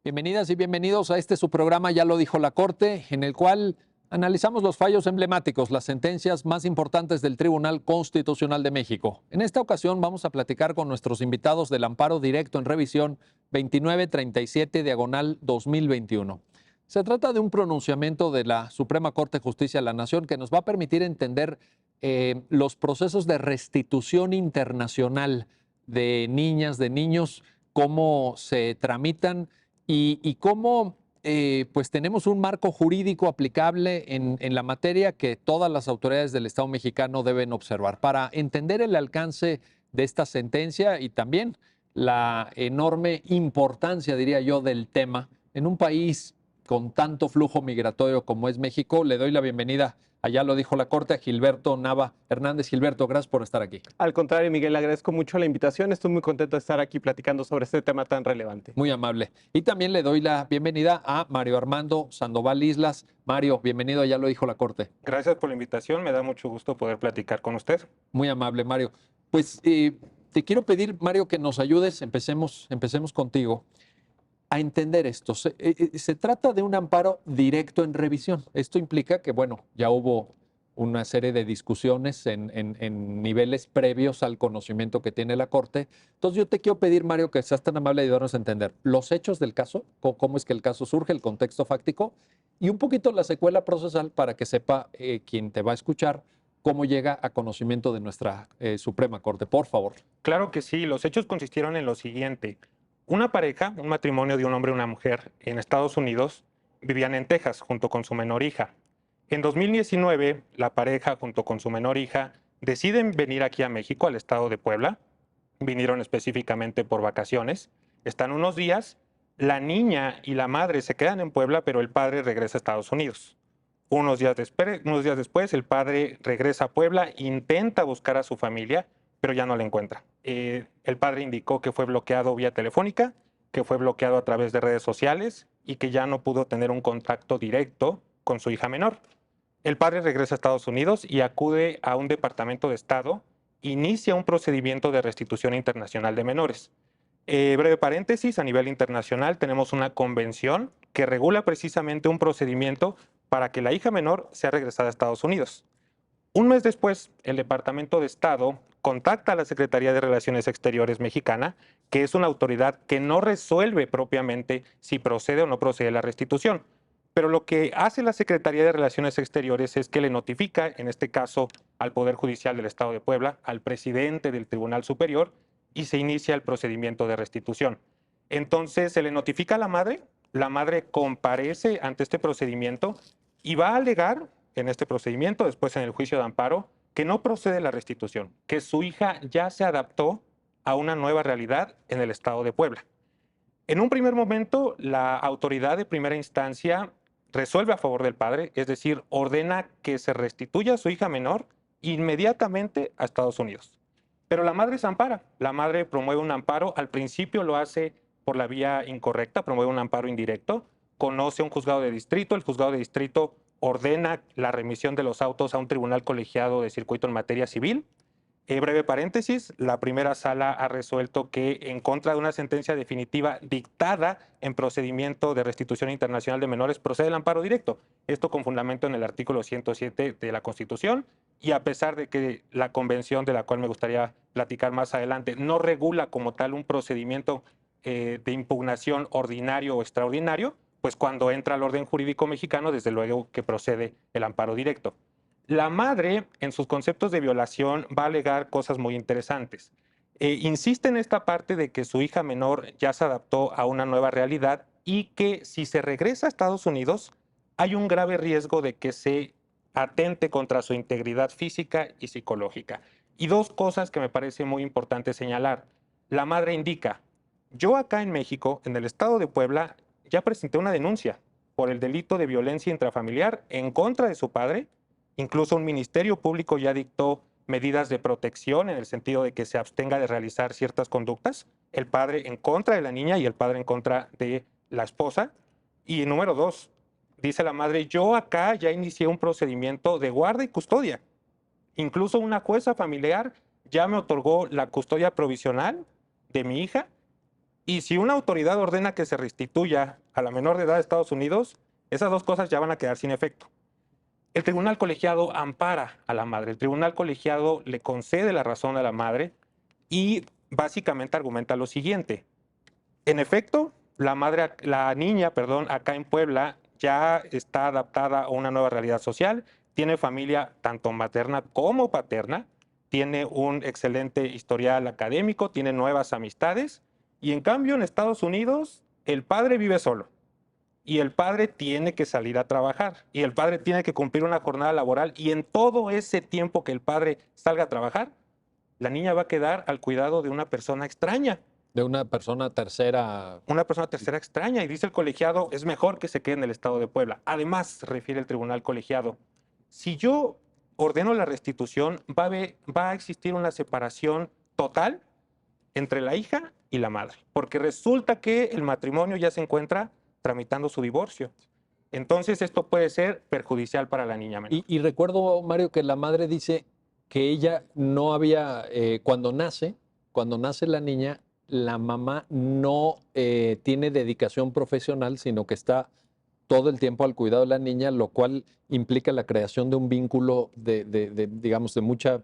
Bienvenidas y bienvenidos a su programa Ya lo dijo la Corte, en el cual analizamos los fallos emblemáticos, las sentencias más importantes del Tribunal Constitucional de México. En esta ocasión vamos a platicar con nuestros invitados del amparo directo en revisión 2937 diagonal 2021. Se trata de un pronunciamiento de la Suprema Corte de Justicia de la Nación que nos va a permitir entender los procesos de restitución internacional de niñas, de niños, cómo se tramitan y cómo pues tenemos un marco jurídico aplicable en la materia que todas las autoridades del Estado mexicano deben observar para entender el alcance de esta sentencia y también la enorme importancia, diría yo, del tema en un país con tanto flujo migratorio como es México. Le doy la bienvenida, allá lo dijo la Corte, a Gilberto Nava Hernández. Gilberto, gracias por estar aquí. Al contrario, Miguel, le agradezco mucho la invitación. Estoy muy contento de estar aquí platicando sobre este tema tan relevante. Muy amable. Y también le doy la bienvenida a Mario Armando Sandoval Islas. Mario, bienvenido, ya lo dijo la Corte. Gracias por la invitación, me da mucho gusto poder platicar con usted. Muy amable, Mario. Pues te quiero pedir, Mario, que nos ayudes, empecemos contigo, a entender esto. Se trata de un amparo directo en revisión. Esto implica que, bueno, ya hubo una serie de discusiones en niveles previos al conocimiento que tiene la Corte. Entonces yo te quiero pedir, Mario, que seas tan amable de ayudarnos a entender los hechos del caso, cómo es que el caso surge, el contexto fáctico y un poquito la secuela procesal para que sepa quien te va a escuchar cómo llega a conocimiento de nuestra Suprema Corte. Por favor. Claro que sí, los hechos consistieron en lo siguiente. Una pareja, un matrimonio de un hombre y una mujer en Estados Unidos, vivían en Texas junto con su menor hija. En 2019, la pareja junto con su menor hija deciden venir aquí a México, al estado de Puebla. Vinieron específicamente por vacaciones. Están unos días. La niña y la madre se quedan en Puebla, pero el padre regresa a Estados Unidos. Unos días después, el padre regresa a Puebla, intenta buscar a su familia, pero ya no la encuentra. El padre indicó que fue bloqueado vía telefónica, que fue bloqueado a través de redes sociales y que ya no pudo tener un contacto directo con su hija menor. El padre regresa a Estados Unidos y acude a un departamento de Estado, inicia un procedimiento de restitución internacional de menores. Breve paréntesis, a nivel internacional tenemos una convención que regula precisamente un procedimiento para que la hija menor sea regresada a Estados Unidos. Un mes después, el Departamento de Estado contacta a la Secretaría de Relaciones Exteriores mexicana, que es una autoridad que no resuelve propiamente si procede o no procede la restitución. Pero lo que hace la Secretaría de Relaciones Exteriores es que le notifica, en este caso al Poder Judicial del Estado de Puebla, al presidente del Tribunal Superior, y se inicia el procedimiento de restitución. Entonces se le notifica a la madre comparece ante este procedimiento y va a alegar en este procedimiento, después en el juicio de amparo, que no procede la restitución, que su hija ya se adaptó a una nueva realidad en el estado de Puebla. En un primer momento, la autoridad de primera instancia resuelve a favor del padre, es decir, ordena que se restituya a su hija menor inmediatamente a Estados Unidos. Pero la madre se ampara, la madre promueve un amparo, al principio lo hace por la vía incorrecta, promueve un amparo indirecto, conoce a un juzgado de distrito, el juzgado de distrito ordena la remisión de los autos a un tribunal colegiado de circuito en materia civil. Breve paréntesis, la primera sala ha resuelto que en contra de una sentencia definitiva dictada en procedimiento de restitución internacional de menores procede el amparo directo. Esto con fundamento en el artículo 107 de la Constitución y a pesar de que la convención de la cual me gustaría platicar más adelante no regula como tal un procedimiento de impugnación ordinario o extraordinario, pues cuando entra al orden jurídico mexicano, desde luego que procede el amparo directo. La madre, en sus conceptos de violación, va a alegar cosas muy interesantes. Insiste en esta parte de que su hija menor ya se adaptó a una nueva realidad y que si se regresa a Estados Unidos, hay un grave riesgo de que se atente contra su integridad física y psicológica. Y dos cosas que me parece muy importante señalar. La madre indica, yo acá en México, en el estado de Puebla, ya presenté una denuncia por el delito de violencia intrafamiliar en contra de su padre. Incluso un ministerio público ya dictó medidas de protección en el sentido de que se abstenga de realizar ciertas conductas. El padre en contra de la niña y el padre en contra de la esposa. Y número dos, dice la madre, yo acá ya inicié un procedimiento de guarda y custodia. Incluso una jueza familiar ya me otorgó la custodia provisional de mi hija Y si una autoridad ordena que se restituya a la menor de edad de Estados Unidos, esas dos cosas ya van a quedar sin efecto. El tribunal colegiado ampara a la madre. El tribunal colegiado le concede la razón a la madre y básicamente argumenta lo siguiente. En efecto, la niña, acá en Puebla ya está adaptada a una nueva realidad social, tiene familia tanto materna como paterna, tiene un excelente historial académico, tiene nuevas amistades y en cambio en Estados Unidos el padre vive solo y el padre tiene que salir a trabajar y el padre tiene que cumplir una jornada laboral y en todo ese tiempo que el padre salga a trabajar, la niña va a quedar al cuidado de una persona extraña. De una persona tercera. Una persona tercera extraña y dice el colegiado, es mejor que se quede en el estado de Puebla. Además, refiere el tribunal colegiado, si yo ordeno la restitución, va a existir una separación total entre la hija y la madre, porque resulta que el matrimonio ya se encuentra tramitando su divorcio. Entonces, esto puede ser perjudicial para la niña menor. Y recuerdo, Mario, que la madre dice que ella no había, cuando nace la niña, la mamá no tiene dedicación profesional, sino que está todo el tiempo al cuidado de la niña, lo cual implica la creación de un vínculo digamos, de mucha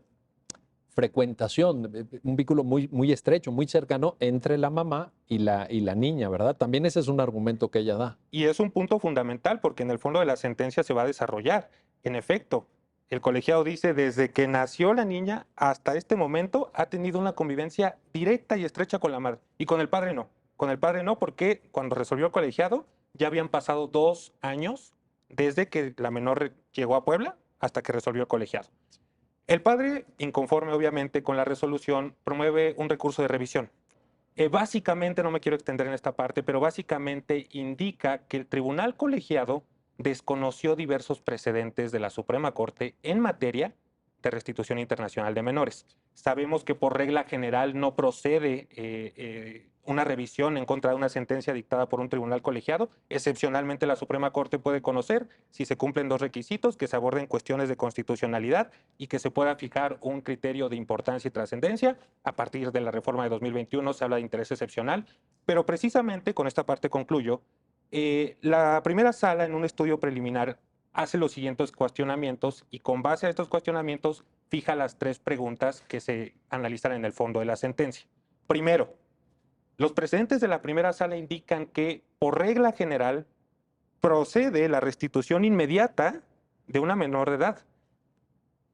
frecuentación, un vínculo muy, muy estrecho, muy cercano entre la mamá y la niña, ¿verdad? También ese es un argumento que ella da. Y es un punto fundamental porque en el fondo de la sentencia se va a desarrollar. En efecto, el colegiado dice, desde que nació la niña hasta este momento ha tenido una convivencia directa y estrecha con la madre. Y con el padre no. Con el padre no, porque cuando resolvió el colegiado ya habían pasado 2 años desde que la menor llegó a Puebla hasta que resolvió el colegiado. El padre, inconforme obviamente con la resolución, promueve un recurso de revisión. Básicamente, no me quiero extender en esta parte, pero básicamente indica que el tribunal colegiado desconoció diversos precedentes de la Suprema Corte en materia de restitución internacional de menores. Sabemos que por regla general no procede una revisión en contra de una sentencia dictada por un tribunal colegiado. Excepcionalmente, la Suprema Corte puede conocer si se cumplen 2 requisitos, que se aborden cuestiones de constitucionalidad y que se pueda fijar un criterio de importancia y trascendencia. A partir de la reforma de 2021 se habla de interés excepcional, pero precisamente con esta parte concluyo. La primera sala en un estudio preliminar hace los siguientes cuestionamientos y con base a estos cuestionamientos fija las 3 preguntas que se analizan en el fondo de la sentencia. Primero, los precedentes de la primera sala indican que, por regla general, procede la restitución inmediata de una menor de edad,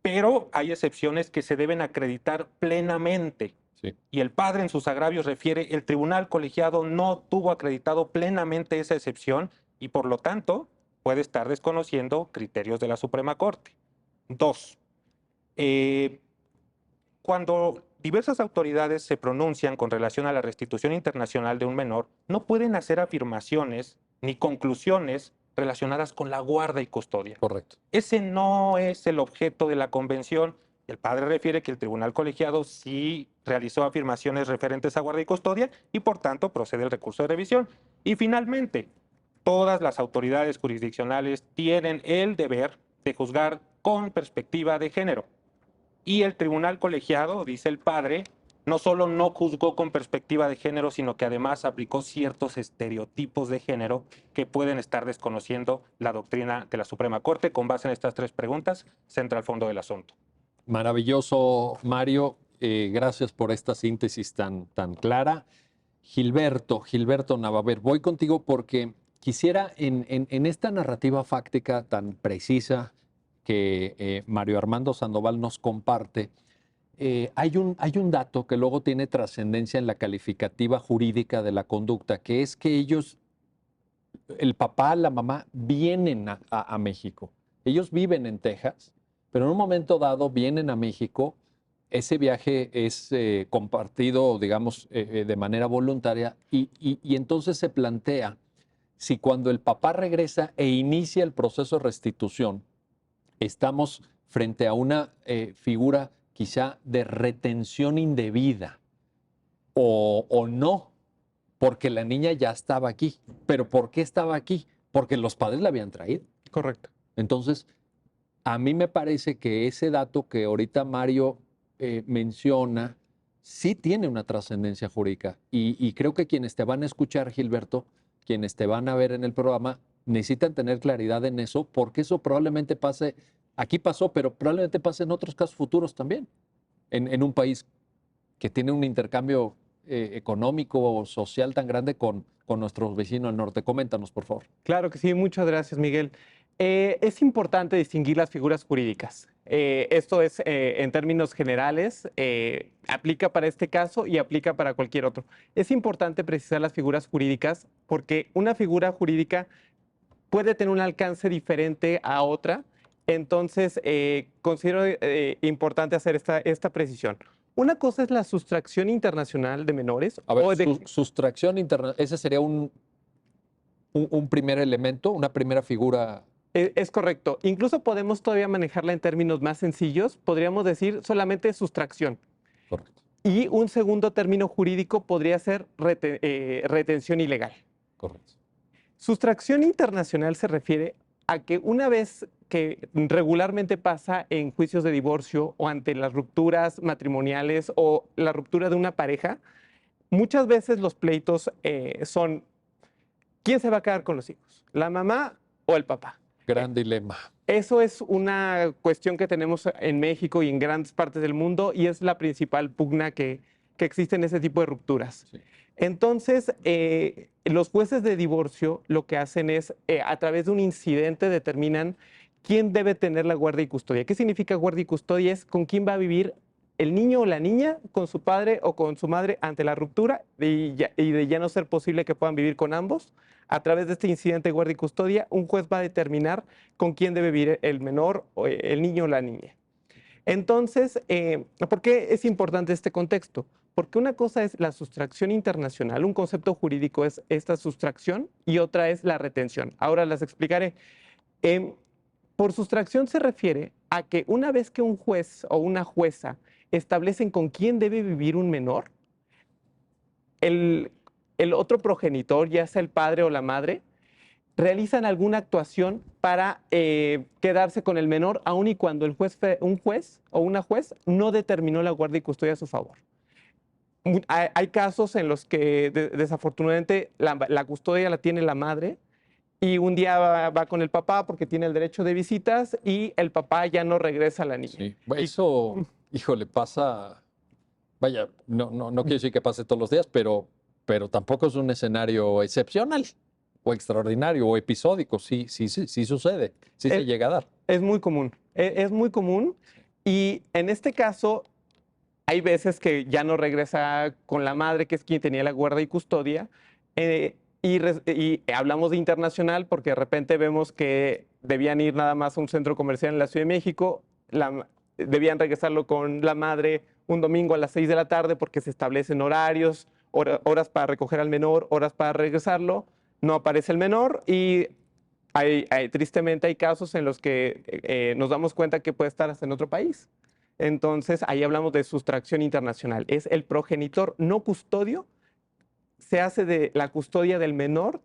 pero hay excepciones que se deben acreditar plenamente. Sí. Y el padre en sus agravios refiere, el tribunal colegiado no tuvo acreditado plenamente esa excepción y por lo tanto puede estar desconociendo criterios de la Suprema Corte. 2. Cuando diversas autoridades se pronuncian con relación a la restitución internacional de un menor, no pueden hacer afirmaciones ni conclusiones relacionadas con la guarda y custodia. Correcto. Ese no es el objeto de la convención. El padre refiere que el tribunal colegiado sí realizó afirmaciones referentes a guarda y custodia y por tanto procede el recurso de revisión. Y finalmente, todas las autoridades jurisdiccionales tienen el deber de juzgar con perspectiva de género. Y el tribunal colegiado, dice el padre, no solo no juzgó con perspectiva de género, sino que además aplicó ciertos estereotipos de género que pueden estar desconociendo la doctrina de la Suprema Corte. Con base en estas 3 preguntas, se entra al fondo del asunto. Maravilloso, Mario. Gracias por esta síntesis tan clara. Gilberto Navaver, voy contigo porque quisiera en esta narrativa fáctica tan precisa que Mario Armando Sandoval nos comparte, hay un dato que luego tiene trascendencia en la calificativa jurídica de la conducta, que es que ellos, el papá, la mamá, vienen a México. Ellos viven en Texas, pero en un momento dado vienen a México. Ese viaje es compartido, digamos, de manera voluntaria y entonces se plantea si cuando el papá regresa e inicia el proceso de restitución, estamos frente a una figura quizá de retención indebida o no, porque la niña ya estaba aquí. ¿Pero por qué estaba aquí? Porque los padres la habían traído. Correcto. Entonces, a mí me parece que ese dato que ahorita Mario menciona sí tiene una trascendencia jurídica. Y creo que quienes te van a escuchar, Gilberto, quienes te van a ver en el programa, necesitan tener claridad en eso, porque eso probablemente pase, aquí pasó, pero probablemente pase en otros casos futuros también, en un país que tiene un intercambio económico o social tan grande con nuestros vecinos del norte. Coméntanos, por favor. Claro que sí, muchas gracias, Miguel. Es importante distinguir las figuras jurídicas. Esto es, en términos generales, aplica para este caso y aplica para cualquier otro. Es importante precisar las figuras jurídicas porque una figura jurídica puede tener un alcance diferente a otra. Entonces, considero importante hacer esta precisión. Una cosa es la sustracción internacional de menores. A ver, o de- sustracción internacional, ese sería un primer elemento, una primera figura. Es correcto. Incluso podemos todavía manejarla en términos más sencillos. Podríamos decir solamente sustracción. Correcto, Y un segundo término jurídico podría ser retención ilegal. correcto. Sustracción internacional se refiere a que una vez que regularmente pasa en juicios de divorcio o ante las rupturas matrimoniales o la ruptura de una pareja, muchas veces los pleitos son ¿quién se va a quedar con los hijos? ¿La mamá o el papá? Gran dilema. Eso es una cuestión que tenemos en México y en grandes partes del mundo y es la principal pugna que existe en ese tipo de rupturas. Sí. Entonces, los jueces de divorcio lo que hacen es, a través de un incidente, determinan quién debe tener la guardia y custodia. ¿Qué significa guardia y custodia? Es con quién va a vivir el niño o la niña, con su padre o con su madre ante la ruptura y de ya no ser posible que puedan vivir con ambos. A través de este incidente de guardia y custodia, un juez va a determinar con quién debe vivir el menor, o el niño o la niña. Entonces, ¿por qué es importante este contexto? Porque una cosa es la sustracción internacional, un concepto jurídico es esta sustracción y otra es la retención. Ahora las explicaré. Por sustracción se refiere a que una vez que un juez o una jueza establecen con quién debe vivir un menor, el otro progenitor, ya sea el padre o la madre, realizan alguna actuación para quedarse con el menor, aun y cuando un juez o una juez no determinó la guardia y custodia a su favor. Hay casos en los que desafortunadamente la custodia la tiene la madre y un día va con el papá porque tiene el derecho de visitas y el papá ya no regresa a la niña. Sí. Eso, híjole, pasa. Vaya, no quiero decir que pase todos los días, pero tampoco es un escenario excepcional o extraordinario o episódico. Sí sucede, sí se llega a dar. Es muy común, es muy común y en este caso hay veces que ya no regresa con la madre, que es quien tenía la guardia y custodia, y hablamos de internacional porque de repente vemos que debían ir nada más a un centro comercial en la Ciudad de México, debían regresarlo con la madre un domingo a las 6 de la tarde porque se establecen horarios, horas para recoger al menor, horas para regresarlo, no aparece el menor y tristemente hay casos en los que nos damos cuenta que puede estar hasta en otro país. Entonces, ahí hablamos de sustracción internacional. Es el progenitor no custodio, se hace de la custodia del menor.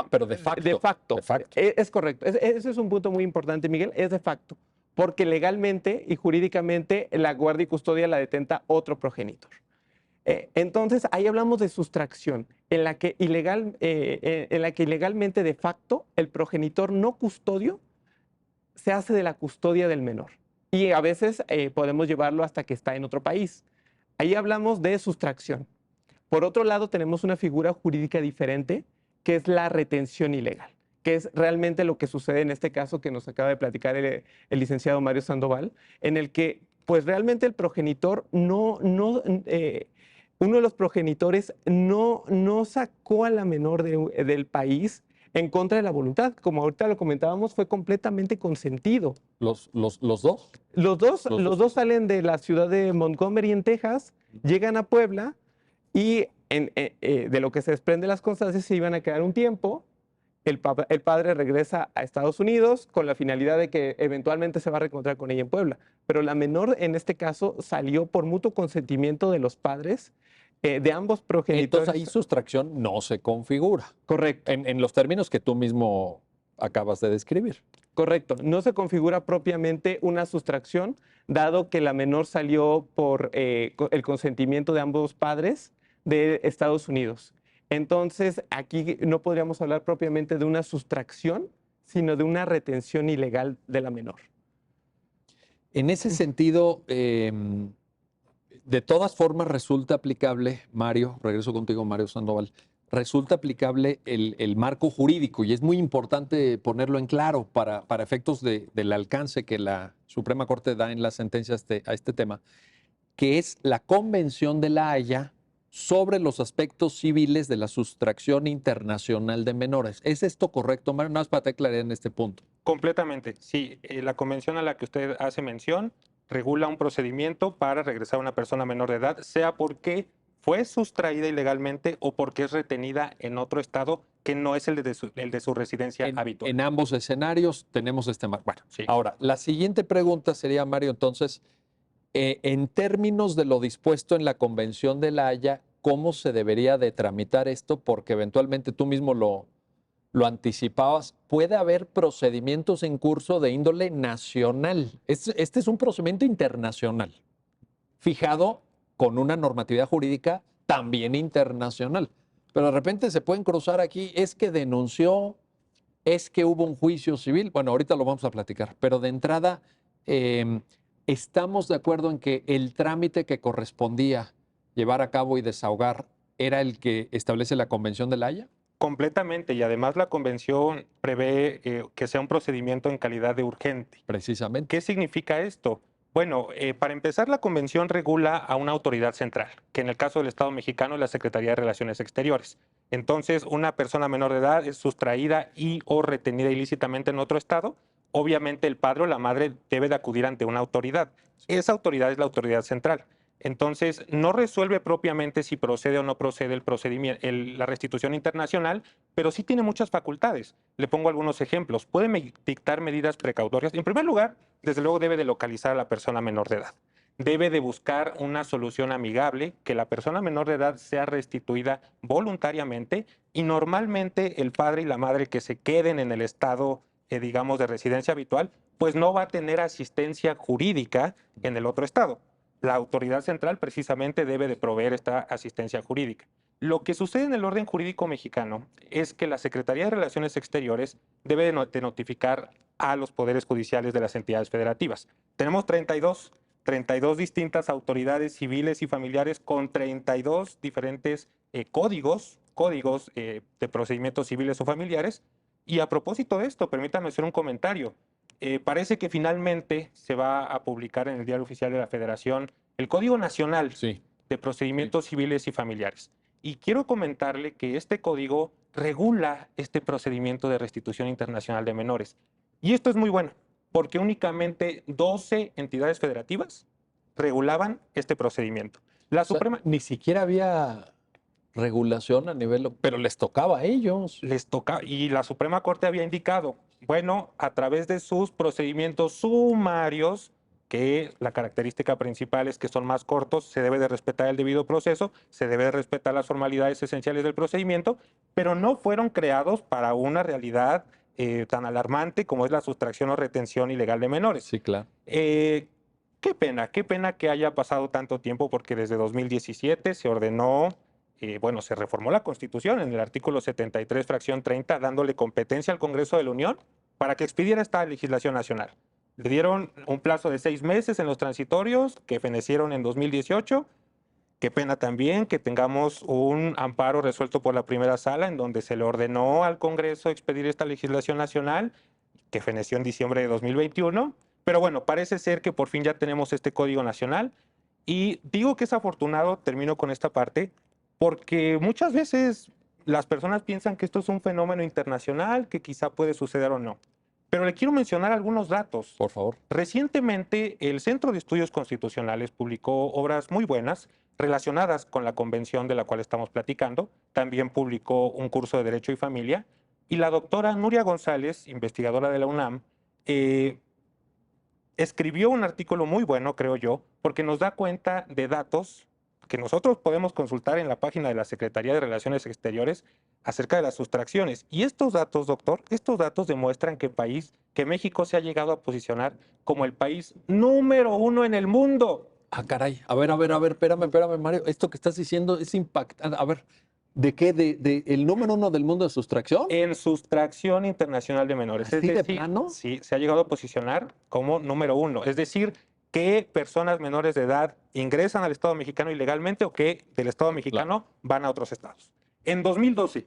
Pero de facto. De facto. De facto. Es correcto. Ese es un punto muy importante, Miguel. Es de facto. Porque legalmente y jurídicamente la guardia y custodia la detenta otro progenitor. Entonces, ahí hablamos de sustracción, en la que ilegalmente de facto el progenitor no custodio se hace de la custodia del menor. Y a veces podemos llevarlo hasta que está en otro país. Ahí hablamos de sustracción. Por otro lado, tenemos una figura jurídica diferente, que es la retención ilegal, que es realmente lo que sucede en este caso que nos acaba de platicar el licenciado Mario Sandoval, en el que pues realmente el progenitor uno de los progenitores no sacó a la menor del país en contra de la voluntad. Como ahorita lo comentábamos, fue completamente consentido. ¿Los dos? Los dos salen de la ciudad de Montgomery, en Texas, llegan a Puebla y de lo que se desprende las constancias se iban a quedar un tiempo. El padre regresa a Estados Unidos con la finalidad de que eventualmente se va a reencontrar con ella en Puebla. Pero la menor en este caso salió por mutuo consentimiento de los padres, de ambos progenitores. Entonces ahí sustracción no se configura. Correcto. En los términos que tú mismo acabas de describir. Correcto, no se configura propiamente una sustracción, dado que la menor salió por el consentimiento de ambos padres de Estados Unidos. Entonces, aquí no podríamos hablar propiamente de una sustracción, sino de una retención ilegal de la menor. En ese sentido, de todas formas resulta aplicable, Mario, regreso contigo, Mario Sandoval, resulta aplicable el marco jurídico y es muy importante ponerlo en claro para efectos del alcance que la Suprema Corte da en la sentencia a este tema, que es la Convención de La Haya sobre los aspectos civiles de la sustracción internacional de menores. ¿Es esto correcto, Mario? Nada más para aclarar en este punto. Completamente, sí. La convención a la que usted hace mención regula un procedimiento para regresar a una persona menor de edad, sea porque fue sustraída ilegalmente o porque es retenida en otro estado que no es el de su residencia habitual. En ambos escenarios tenemos este marco. Bueno, Sí. ahora, la siguiente pregunta sería, Mario, entonces, en términos de lo dispuesto en la Convención de La Haya, ¿cómo se debería de tramitar esto? Porque eventualmente tú mismo lo anticipabas, puede haber procedimientos en curso de índole nacional. Este es un procedimiento internacional, fijado con una normatividad jurídica también internacional. Pero de repente se pueden cruzar aquí, es que denunció, es que hubo un juicio civil. Bueno, ahorita lo vamos a platicar, pero de entrada, ¿estamos de acuerdo en que el trámite que correspondía llevar a cabo y desahogar era el que establece la Convención de La Haya? Completamente, y además la convención prevé que sea un procedimiento en calidad de urgente. Precisamente. ¿Qué significa esto? Bueno, para empezar, la convención regula a una autoridad central, que en el caso del Estado mexicano es la Secretaría de Relaciones Exteriores. Entonces, una persona menor de edad es sustraída y o retenida ilícitamente en otro estado. Obviamente, el padre o la madre debe de acudir ante una autoridad. Esa autoridad es la autoridad central. Entonces, no resuelve propiamente si procede o no procede el procedimiento, la restitución internacional, pero sí tiene muchas facultades. Le pongo algunos ejemplos. Puede dictar medidas precautorias. En primer lugar, desde luego debe de localizar a la persona menor de edad. Debe de buscar una solución amigable, que la persona menor de edad sea restituida voluntariamente y normalmente el padre y la madre que se queden en el estado, digamos, de residencia habitual, pues no va a tener asistencia jurídica en el otro estado. La autoridad central precisamente debe de proveer esta asistencia jurídica. Lo que sucede en el orden jurídico mexicano es que la Secretaría de Relaciones Exteriores debe de notificar a los poderes judiciales de las entidades federativas. Tenemos 32 distintas autoridades civiles y familiares con 32 diferentes códigos de procedimientos civiles o familiares. Y a propósito de esto, permítanme hacer un comentario. Parece que finalmente se va a publicar en el Diario Oficial de la Federación el Código Nacional de Procedimientos Civiles y Familiares. Y quiero comentarle que este código regula este procedimiento de restitución internacional de menores. Y esto es muy bueno, porque únicamente 12 entidades federativas regulaban este procedimiento. La Suprema... Ni siquiera había regulación a nivel, pero les tocaba a ellos. Les toca, y la Suprema Corte había indicado, bueno, a través de sus procedimientos sumarios, que la característica principal es que son más cortos, se debe de respetar el debido proceso, se debe de respetar las formalidades esenciales del procedimiento, pero no fueron creados para una realidad tan alarmante como es la sustracción o retención ilegal de menores. Sí, claro. Qué pena que haya pasado tanto tiempo, porque desde 2017 se ordenó, se reformó la Constitución en el artículo 73, fracción 30, dándole competencia al Congreso de la Unión para que expidiera esta legislación nacional. Le dieron un plazo de 6 meses en los transitorios que fenecieron en 2018. Qué pena también que tengamos un amparo resuelto por la primera sala en donde se le ordenó al Congreso expedir esta legislación nacional que feneció en diciembre de 2021. Pero bueno, parece ser que por fin ya tenemos este Código Nacional. Y digo que es afortunado, termino con esta parte, porque muchas veces las personas piensan que esto es un fenómeno internacional, que quizá puede suceder o no. Pero le quiero mencionar algunos datos. Por favor. Recientemente, el Centro de Estudios Constitucionales publicó obras muy buenas relacionadas con la convención de la cual estamos platicando. También publicó un curso de Derecho y Familia. Y la doctora Nuria González, investigadora de la UNAM, escribió un artículo muy bueno, creo yo, porque nos da cuenta de datos que nosotros podemos consultar en la página de la Secretaría de Relaciones Exteriores acerca de las sustracciones. Y estos datos, doctor, estos datos demuestran que el país que México se ha llegado a posicionar como el país número 1 en el mundo Ah, caray. A ver, espérame, Mario. Esto que estás diciendo es impactante. A ver, ¿de qué? ¿De el número 1 del mundo de sustracción? en sustracción internacional de menores. Es ¿Así de decir, plano? sí, se ha llegado a posicionar como número 1. Es decir, que personas menores de edad ingresan al Estado mexicano ilegalmente o que del Estado mexicano van a otros estados. En 2012,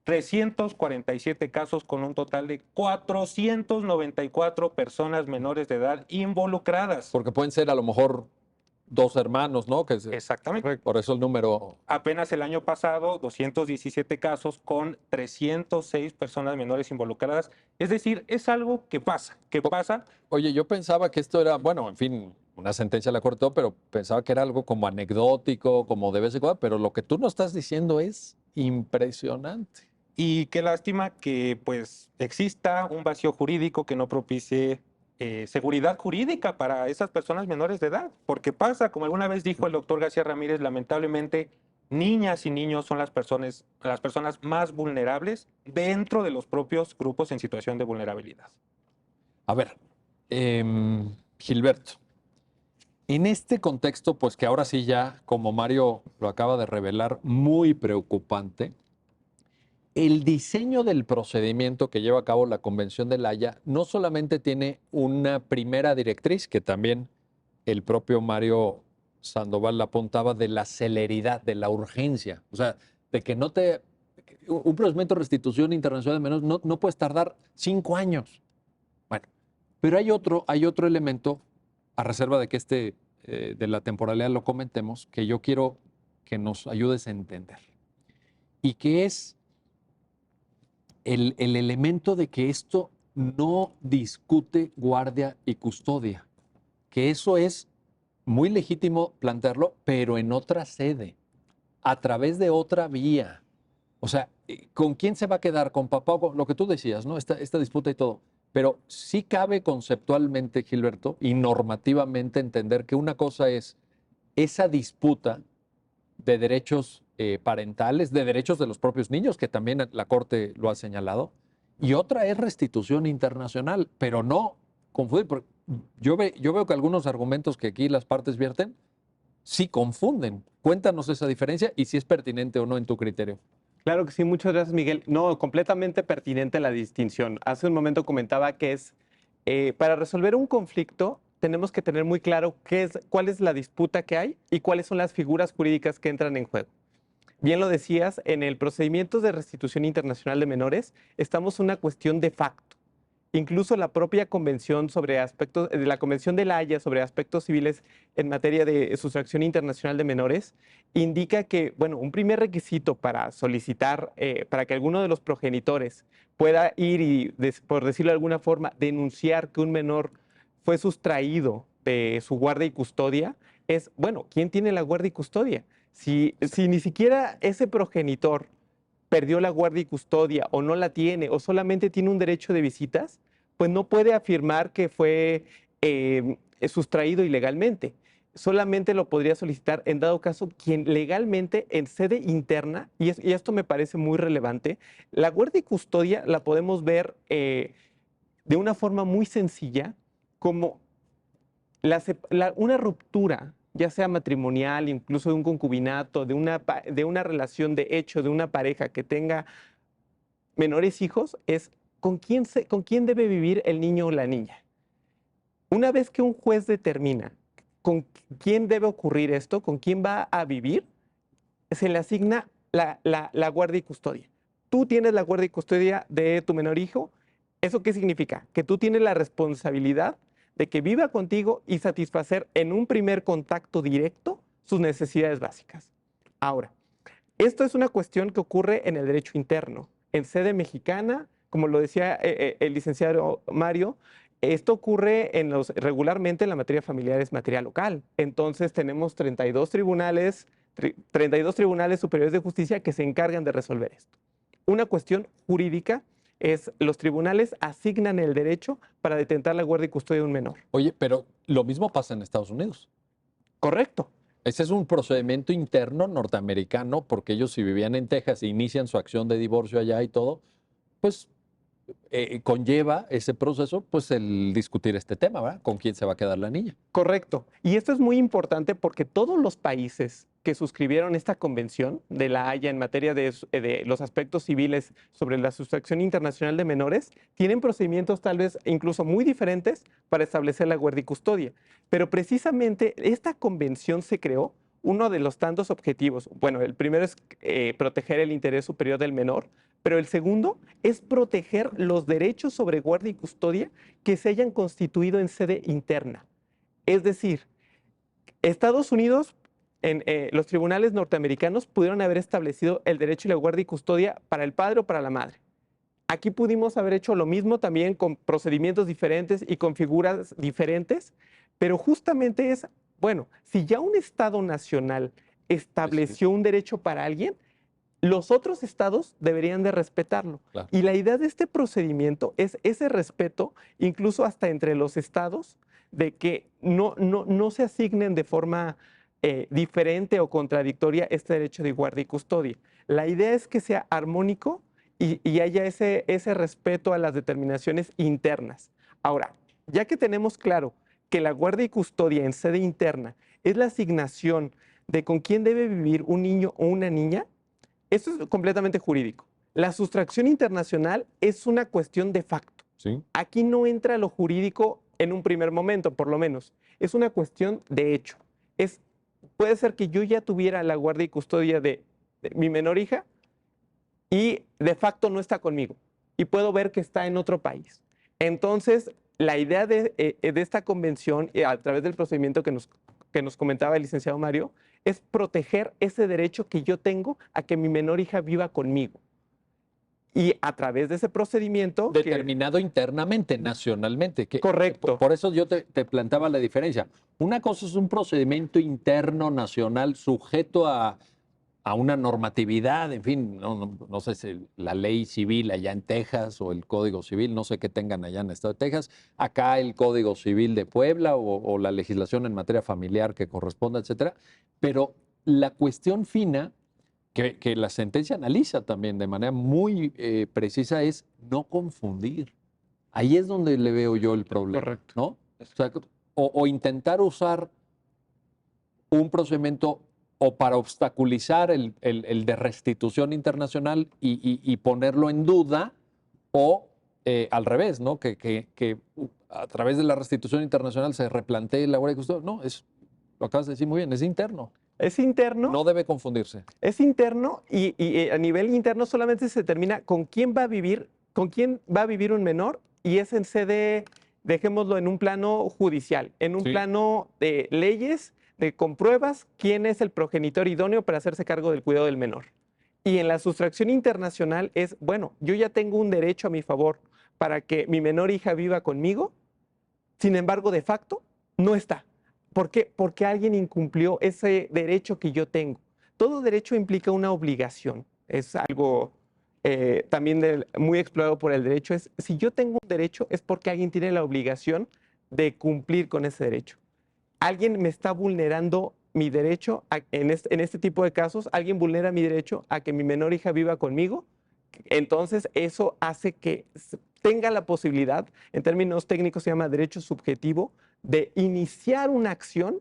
347 casos con un total de 494 personas menores de edad involucradas. Porque pueden ser a lo mejor dos hermanos, ¿no? Exactamente. Por eso el número. Apenas el año pasado, 217 casos con 306 personas menores involucradas. Es decir, es algo que pasa, Oye, yo pensaba que esto era, bueno, en fin, una sentencia la cortó, pero pensaba que era algo como anecdótico, como de vez en cuando, pero lo que tú nos estás diciendo es impresionante. Y qué lástima que pues exista un vacío jurídico que no propicie seguridad jurídica para esas personas menores de edad, porque pasa, como alguna vez dijo el doctor García Ramírez, lamentablemente niñas y niños son las personas más vulnerables dentro de los propios grupos en situación de vulnerabilidad. A ver, Gilberto, en este contexto, pues que ahora sí ya, como Mario lo acaba de revelar, muy preocupante, el diseño del procedimiento que lleva a cabo la Convención de La Haya no solamente tiene una primera directriz, que también el propio Mario Sandoval la apuntaba, de la celeridad, de la urgencia, o sea, de que no te... Un procedimiento de restitución internacional de menores no puedes tardar 5 años. Bueno, pero hay otro elemento, a reserva de que de la temporalidad lo comentemos, que yo quiero que nos ayudes a entender. Y que es el elemento de que esto no discute guardia y custodia, que eso es muy legítimo plantearlo, pero en otra sede, a través de otra vía. O sea, ¿con quién se va a quedar? ¿Con papá o con lo que tú decías, ¿no? Esta disputa y todo. Pero sí cabe conceptualmente, Gilberto, y normativamente entender que una cosa es esa disputa de derechos parentales, de derechos de los propios niños, que también la Corte lo ha señalado, y otra es restitución internacional, pero no confundir, porque yo veo que algunos argumentos que aquí las partes vierten sí confunden. Cuéntanos esa diferencia y si es pertinente o no en tu criterio. Claro que sí, muchas gracias, Miguel. No, completamente pertinente la distinción. Hace un momento comentaba que para resolver un conflicto tenemos que tener muy claro cuál es la disputa que hay y cuáles son las figuras jurídicas que entran en juego. Bien lo decías, en el procedimiento de restitución internacional de menores estamos en una cuestión de facto. Incluso la propia convención sobre aspectos, de la Convención de La Haya sobre aspectos civiles en materia de sustracción internacional de menores, indica que, bueno, un primer requisito para solicitar, para que alguno de los progenitores pueda ir y, por decirlo de alguna forma, denunciar que un menor fue sustraído de su guardia y custodia, es, bueno, ¿quién tiene la guardia y custodia? Si ni siquiera ese progenitor perdió la guardia y custodia o no la tiene o solamente tiene un derecho de visitas, pues no puede afirmar que fue sustraído ilegalmente. Solamente lo podría solicitar en dado caso quien legalmente en sede interna, y esto me parece muy relevante, la guardia y custodia la podemos ver de una forma muy sencilla como una ruptura, ya sea matrimonial, incluso de un concubinato, de una relación de hecho, de una pareja que tenga menores hijos, es con quién debe vivir el niño o la niña. Una vez que un juez determina con quién debe ocurrir esto, con quién va a vivir, se le asigna la guardia y custodia. Tú tienes la guardia y custodia de tu menor hijo. ¿Eso qué significa? Que tú tienes la responsabilidad de que viva contigo y satisfacer en un primer contacto directo sus necesidades básicas. Ahora, esto es una cuestión que ocurre en el derecho interno. En sede mexicana, como lo decía el licenciado Mario, esto ocurre regularmente en la materia familiar, es materia local. Entonces tenemos 32 tribunales superiores de justicia que se encargan de resolver esto. Una cuestión jurídica es los tribunales asignan el derecho para detentar la guardia y custodia de un menor. Oye, pero lo mismo pasa en Estados Unidos. Correcto. Ese es un procedimiento interno norteamericano, porque ellos si vivían en Texas e inician su acción de divorcio allá y todo, pues conlleva ese proceso, pues el discutir este tema, ¿verdad? ¿Con quién se va a quedar la niña? Correcto. Y esto es muy importante porque todos los países que suscribieron esta convención de la Haya en materia de los aspectos civiles sobre la sustracción internacional de menores tienen procedimientos tal vez incluso muy diferentes para establecer la guardia y custodia. Pero precisamente esta convención se creó, uno de los tantos objetivos. Bueno, el primero es proteger el interés superior del menor, pero el segundo es proteger los derechos sobre guardia y custodia que se hayan constituido en sede interna. Es decir, Estados Unidos, los tribunales norteamericanos pudieron haber establecido el derecho y la guardia y custodia para el padre o para la madre. Aquí pudimos haber hecho lo mismo también con procedimientos diferentes y con figuras diferentes, pero justamente es, bueno, si ya un Estado nacional estableció un derecho para alguien, los otros estados deberían de respetarlo. Claro. Y la idea de este procedimiento es ese respeto, incluso hasta entre los estados, de que no se asignen de forma diferente o contradictoria este derecho de guardia y custodia. La idea es que sea armónico y haya ese respeto a las determinaciones internas. Ahora, ya que tenemos claro que la guardia y custodia en sede interna es la asignación de con quién debe vivir un niño o una niña, esto es completamente jurídico. La sustracción internacional es una cuestión de facto. Sí. Aquí no entra lo jurídico en un primer momento, por lo menos. Es una cuestión de hecho. Puede ser que yo ya tuviera la guardia y custodia de mi menor hija y de facto no está conmigo. Y puedo ver que está en otro país. Entonces, la idea de esta convención, a través del procedimiento que nos comentaba el licenciado Mario, es proteger ese derecho que yo tengo a que mi menor hija viva conmigo. Y a través de ese procedimiento... Determinado internamente, nacionalmente. Correcto. Por eso yo te planteaba la diferencia. Una cosa es un procedimiento interno nacional sujeto a una normatividad, en fin, no sé si la ley civil allá en Texas o el Código Civil, no sé qué tengan allá en el estado de Texas, acá el Código Civil de Puebla o la legislación en materia familiar que corresponda, etcétera. Pero la cuestión fina que la sentencia analiza también de manera muy precisa es no confundir. Ahí es donde le veo yo el problema. Correcto. ¿No? O sea, o intentar usar un procedimiento o para obstaculizar el de restitución internacional y ponerlo en duda, o al revés, ¿no? Que a través de la restitución internacional se replantee la guardia y custodia. No, lo acabas de decir muy bien, es interno. Es interno. No debe confundirse. Es interno y a nivel interno solamente se determina con quién va a vivir un menor, y es en sede, dejémoslo en un plano judicial, en un plano de leyes, de compruebas quién es el progenitor idóneo para hacerse cargo del cuidado del menor. Y en la sustracción internacional es, bueno, yo ya tengo un derecho a mi favor para que mi menor hija viva conmigo, sin embargo, de facto, no está. ¿Por qué? Porque alguien incumplió ese derecho que yo tengo. Todo derecho implica una obligación. Es algo también muy explorado por el derecho. Si yo tengo un derecho es porque alguien tiene la obligación de cumplir con ese derecho. Alguien me está vulnerando mi derecho, en este tipo de casos, alguien vulnera mi derecho a que mi menor hija viva conmigo. Entonces, eso hace que tenga la posibilidad, en términos técnicos se llama derecho subjetivo, de iniciar una acción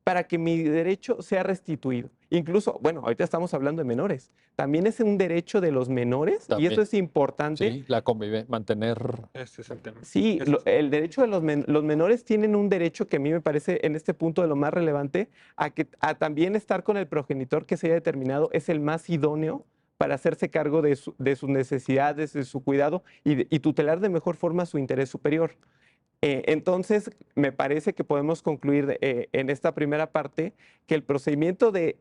para que mi derecho sea restituido. Incluso, bueno, ahorita estamos hablando de menores. También es un derecho de los menores, y esto es importante. Sí, la convivencia, mantener... Este es el tema. Sí, el derecho de los menores tienen un derecho que a mí me parece en este punto de lo más relevante, a también estar con el progenitor que se haya determinado es el más idóneo para hacerse cargo de sus necesidades, de su cuidado y tutelar de mejor forma su interés superior. Entonces, me parece que podemos concluir en esta primera parte que el procedimiento de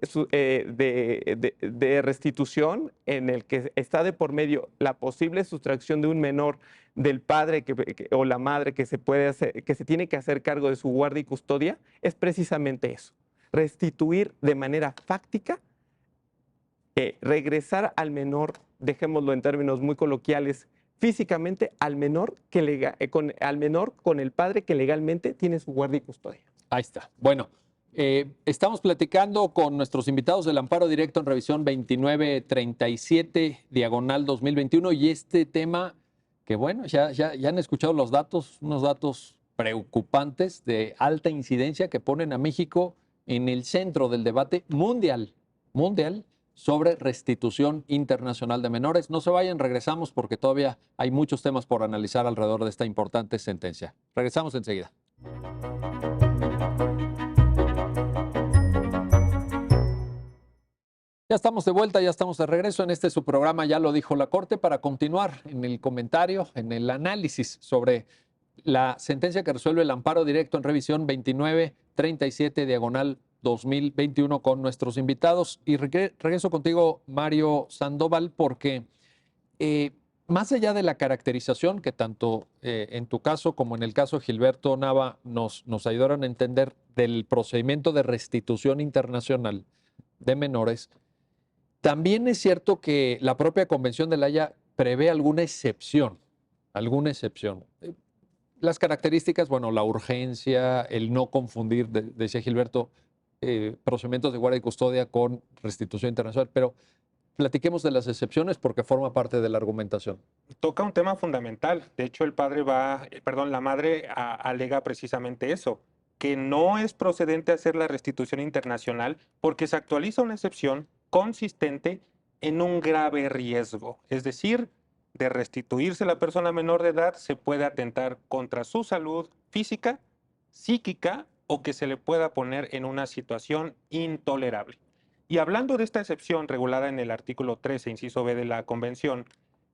restitución en el que está de por medio la posible sustracción de un menor del padre o la madre que se tiene que hacer cargo de su guardia y custodia es precisamente eso: restituir de manera fáctica, regresar al menor, dejémoslo en términos muy coloquiales, físicamente al menor con el padre que legalmente tiene su guardia y custodia. Ahí está. Bueno, estamos platicando con nuestros invitados del Amparo Directo en Revisión 2937, diagonal 2021, y este tema que bueno, ya han escuchado los datos, unos datos preocupantes de alta incidencia que ponen a México en el centro del debate mundial sobre restitución internacional de menores. No se vayan, regresamos porque todavía hay muchos temas por analizar alrededor de esta importante sentencia. Regresamos enseguida. Ya estamos de vuelta, ya estamos de regreso en su programa, ya lo dijo la Corte, para continuar en el comentario, en el análisis sobre la sentencia que resuelve el amparo directo en revisión 2937/2021 con nuestros invitados. Y regreso contigo, Mario Sandoval, porque más allá de la caracterización que tanto en tu caso como en el caso de Gilberto Nava nos ayudaron a entender del procedimiento de restitución internacional de menores, también es cierto que la propia Convención de La Haya prevé alguna excepción. Las características, bueno, la urgencia, el no confundir, decía Gilberto, procedimientos de guardia y custodia con restitución internacional, pero platiquemos de las excepciones porque forma parte de la argumentación. Toca un tema fundamental. De hecho, la madre alega precisamente eso, que no es procedente hacer la restitución internacional porque se actualiza una excepción consistente en un grave riesgo. Es decir, de restituirse la persona menor de edad se puede atentar contra su salud física, psíquica o que se le pueda poner en una situación intolerable. Y hablando de esta excepción regulada en el artículo 13, inciso B de la Convención,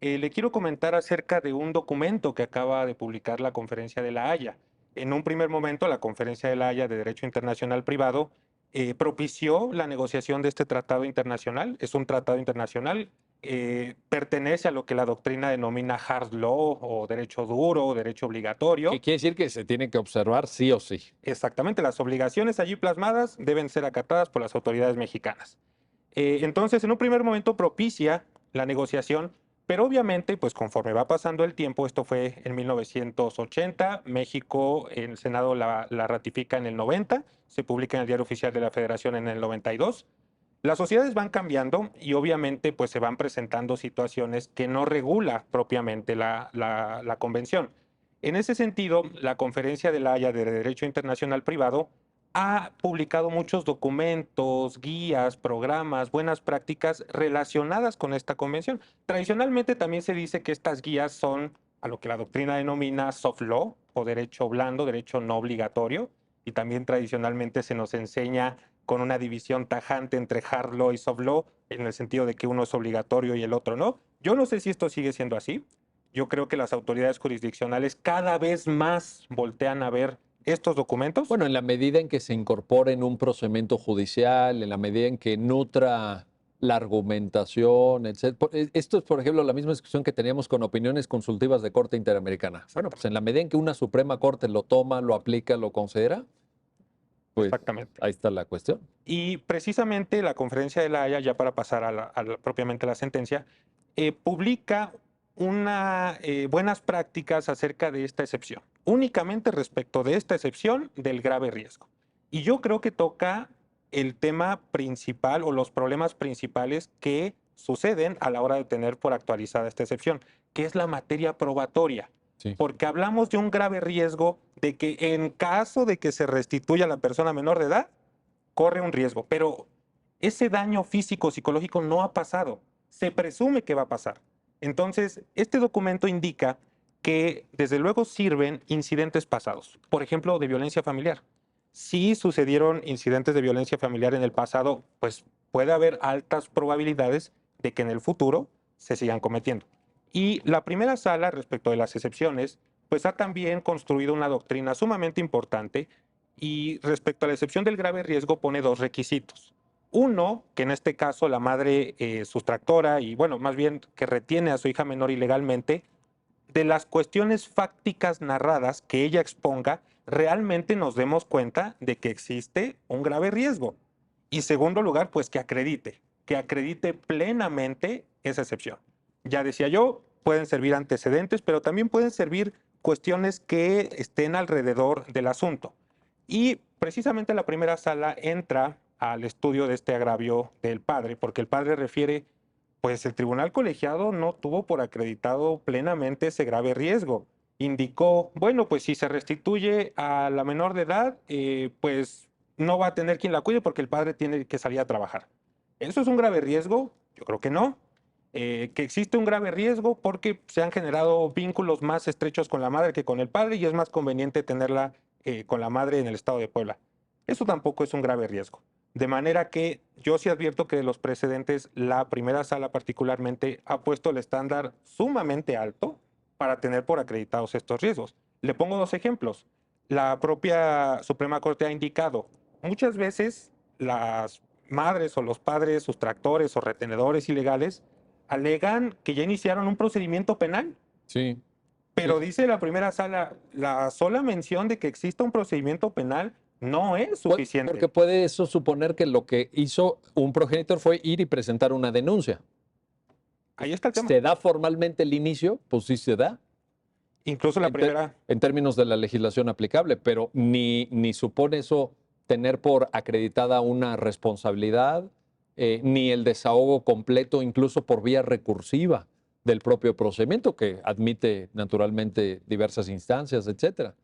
le quiero comentar acerca de un documento que acaba de publicar la Conferencia de La Haya. En un primer momento, la Conferencia de La Haya de Derecho Internacional Privado propició la negociación de este tratado internacional. Es un tratado internacional, pertenece a lo que la doctrina denomina hard law o derecho duro o derecho obligatorio. ¿Qué quiere decir? Que se tiene que observar sí o sí. Exactamente, las obligaciones allí plasmadas deben ser acatadas por las autoridades mexicanas. Entonces, en un primer momento propicia la negociación, pero obviamente, pues conforme va pasando el tiempo, esto fue en 1980, México, el Senado la ratifica en el 90, se publica en el Diario Oficial de la Federación en el 92. Las sociedades van cambiando y obviamente pues se van presentando situaciones que no regula propiamente la convención. En ese sentido, la Conferencia de La Haya de Derecho Internacional Privado ha publicado muchos documentos, guías, programas, buenas prácticas relacionadas con esta convención. Tradicionalmente también se dice que estas guías son a lo que la doctrina denomina soft law o derecho blando, derecho no obligatorio, y también tradicionalmente se nos enseña con una división tajante entre hard law y soft law, en el sentido de que uno es obligatorio y el otro no. Yo no sé si esto sigue siendo así. Yo creo que las autoridades jurisdiccionales cada vez más voltean a ver estos documentos. Bueno, en la medida en que se incorpore en un procedimiento judicial, en la medida en que nutra la argumentación, etc. Esto es, por ejemplo, la misma discusión que teníamos con opiniones consultivas de Corte Interamericana. Bueno, pues en la medida en que una Suprema Corte lo toma, lo aplica, lo considera, pues exactamente, ahí está la cuestión. Y precisamente la Conferencia de La Haya, ya para pasar propiamente a la sentencia, publica buenas prácticas acerca de esta excepción, únicamente respecto de esta excepción del grave riesgo. Y yo creo que toca el tema principal o los problemas principales que suceden a la hora de tener por actualizada esta excepción, que es la materia probatoria. Sí. Porque hablamos de un grave riesgo de que en caso de que se restituya a la persona menor de edad, corre un riesgo, pero ese daño físico, psicológico no ha pasado. Se presume que va a pasar. Entonces, este documento indica que desde luego sirven incidentes pasados, por ejemplo, de violencia familiar. Si sucedieron incidentes de violencia familiar en el pasado, pues puede haber altas probabilidades de que en el futuro se sigan cometiendo. Y la primera sala, respecto de las excepciones, pues ha también construido una doctrina sumamente importante y respecto a la excepción del grave riesgo pone dos requisitos. Uno, que en este caso la madre sustractora y bueno, más bien que retiene a su hija menor ilegalmente, de las cuestiones fácticas narradas que ella exponga, realmente nos demos cuenta de que existe un grave riesgo. Y segundo lugar, pues que acredite plenamente esa excepción. Ya decía yo, pueden servir antecedentes, pero también pueden servir cuestiones que estén alrededor del asunto. Y precisamente la primera sala entra al estudio de este agravio del padre, porque el padre refiere Pues el tribunal colegiado no tuvo por acreditado plenamente ese grave riesgo. Indicó, bueno, pues si se restituye a la menor de edad, pues no va a tener quien la cuide porque el padre tiene que salir a trabajar. ¿Eso es un grave riesgo? Yo creo que no. Que existe un grave riesgo porque se han generado vínculos más estrechos con la madre que con el padre y es más conveniente tenerla con la madre en el estado de Puebla. Eso tampoco es un grave riesgo. De manera que yo sí advierto que de los precedentes, la primera sala particularmente ha puesto el estándar sumamente alto para tener por acreditados estos riesgos. Le pongo dos ejemplos. La propia Suprema Corte ha indicado, muchas veces las madres o los padres, sustractores o retenedores ilegales, alegan que ya iniciaron un procedimiento penal. Sí. Pero dice la primera sala, la sola mención de que exista un procedimiento penal no es suficiente. Porque puede eso suponer que lo que hizo un progenitor fue ir y presentar una denuncia. Ahí está el tema. ¿Se da formalmente el inicio? Pues sí se da. Incluso la primera... En términos de la legislación aplicable, pero ni supone eso tener por acreditada una responsabilidad, ni el desahogo completo, incluso por vía recursiva del propio procedimiento, que admite naturalmente diversas instancias, etcétera.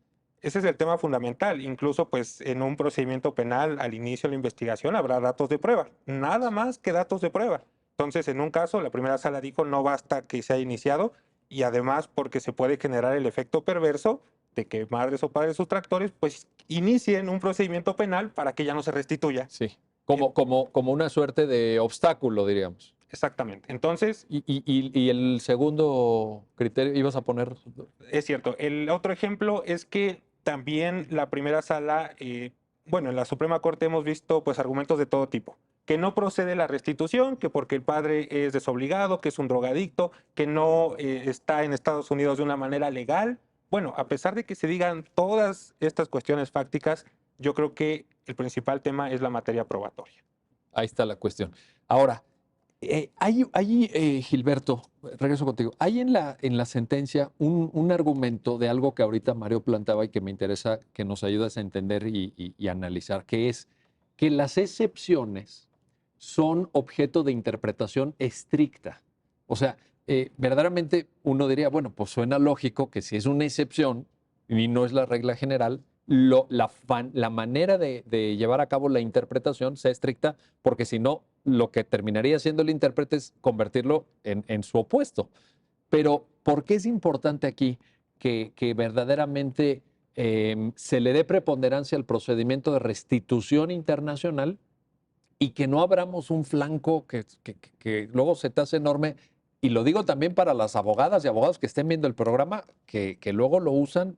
Ese es el tema fundamental. Incluso, pues, en un procedimiento penal, al inicio de la investigación, habrá datos de prueba. Nada más que datos de prueba. Entonces, en un caso, la primera sala dijo no basta que se haya iniciado y además porque se puede generar el efecto perverso de que madres o padres sustractores, pues, inicien un procedimiento penal para que ya no se restituya. Sí, como una suerte de obstáculo, diríamos. Exactamente. Entonces... Y el segundo criterio, ibas a poner... Es cierto. El otro ejemplo es que también la primera sala, bueno, en la Suprema Corte hemos visto pues argumentos de todo tipo. Que no procede la restitución, que porque el padre es desobligado, que es un drogadicto, que no está en Estados Unidos de una manera legal. Bueno, a pesar de que se digan todas estas cuestiones fácticas, yo creo que el principal tema es la materia probatoria. Ahí está la cuestión. Ahora, Gilberto, regreso contigo. Hay en la sentencia un argumento de algo que ahorita Mario plantaba y que me interesa que nos ayudes a entender y analizar, que es que las excepciones son objeto de interpretación estricta. O sea, verdaderamente uno diría, bueno, pues suena lógico que si es una excepción y no es la regla general, la manera de llevar a cabo la interpretación sea estricta, porque si no, lo que terminaría siendo el intérprete es convertirlo en su opuesto. Pero, ¿por qué es importante aquí que verdaderamente se le dé preponderancia al procedimiento de restitución internacional y que no abramos un flanco que luego se te hace enorme? Y lo digo también para las abogadas y abogados que estén viendo el programa, que luego lo usan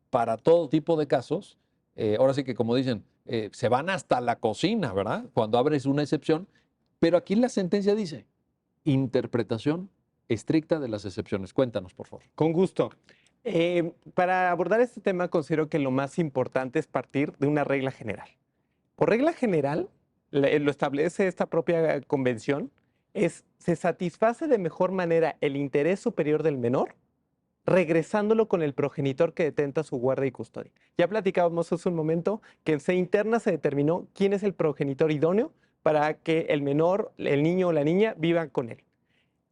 para todo tipo de casos. Ahora sí que, como dicen, se van hasta la cocina, ¿verdad? Cuando abres una excepción. Pero aquí la sentencia dice, interpretación estricta de las excepciones. Cuéntanos, por favor. Con gusto. Para abordar este tema, considero que lo más importante es partir de una regla general. Por regla general, lo establece esta propia convención, se satisface de mejor manera el interés superior del menor regresándolo con el progenitor que detenta su guarda y custodia. Ya platicábamos hace un momento que en sede interna se determinó quién es el progenitor idóneo para que el menor, el niño o la niña vivan con él.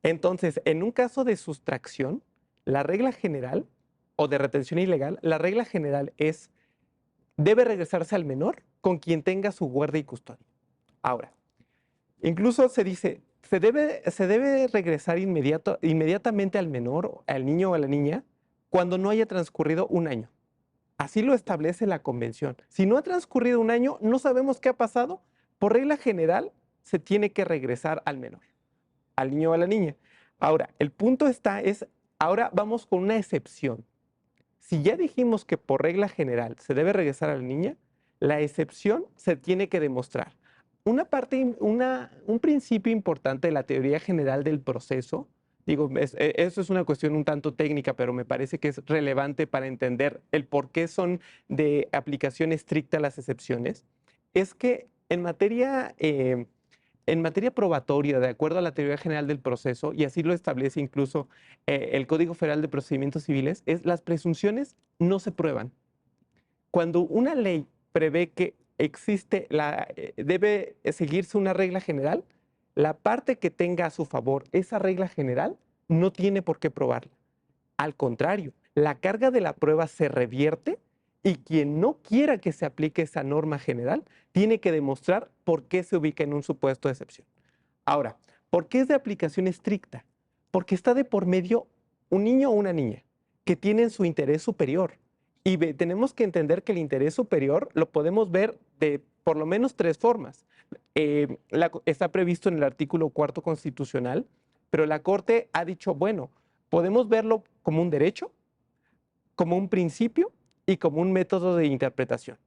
Entonces, en un caso de sustracción, la regla general o de retención ilegal, la regla general es debe regresarse al menor con quien tenga su guarda y custodia. Ahora, incluso se dice, se debe regresar inmediatamente al menor, al niño o a la niña, cuando no haya transcurrido un año. Así lo establece la convención. Si no ha transcurrido un año, no sabemos qué ha pasado. Por regla general, se tiene que regresar al menor, al niño o a la niña. Ahora, el punto ahora vamos con una excepción. Si ya dijimos que por regla general se debe regresar a la niña, la excepción se tiene que demostrar. Un principio importante de la teoría general del proceso, digo, eso es una cuestión un tanto técnica, pero me parece que es relevante para entender el por qué son de aplicación estricta las excepciones, es que en materia probatoria, de acuerdo a la teoría general del proceso, y así lo establece incluso el Código Federal de Procedimientos Civiles, las presunciones no se prueban. Cuando una ley prevé que debe seguirse una regla general, la parte que tenga a su favor esa regla general no tiene por qué probarla. Al contrario, la carga de la prueba se revierte y quien no quiera que se aplique esa norma general tiene que demostrar por qué se ubica en un supuesto de excepción. Ahora, ¿por qué es de aplicación estricta? Porque está de por medio un niño o una niña que tienen su interés superior. Y tenemos que entender que el interés superior lo podemos ver de por lo menos tres formas. Está previsto en el artículo 4 constitucional, pero la Corte ha dicho, bueno, podemos verlo como un derecho, como un principio y como un método de interpretación.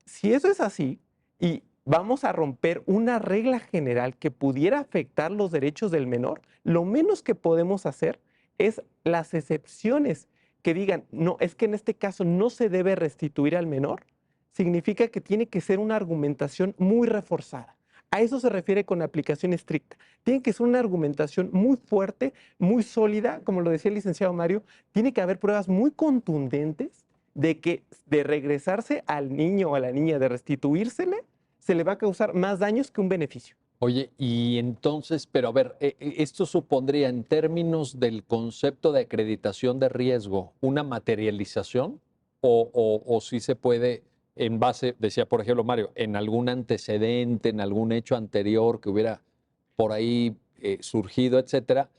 Si eso es así y vamos a romper una regla general que pudiera afectar los derechos del menor, lo menos que podemos hacer es las excepciones que digan, no, es que en este caso no se debe restituir al menor, significa que tiene que ser una argumentación muy reforzada. A eso se refiere con aplicación estricta. Tiene que ser una argumentación muy fuerte, muy sólida, como lo decía el licenciado Mario, tiene que haber pruebas muy contundentes de que de regresarse al niño o a la niña, de restituírsele, se le va a causar más daños que un beneficio. Oye, y entonces, pero a ver, esto supondría en términos del concepto de acreditación de riesgo una materialización o sí se puede en base, decía por ejemplo Mario, en algún antecedente, en algún hecho anterior que hubiera por ahí surgido, etcétera,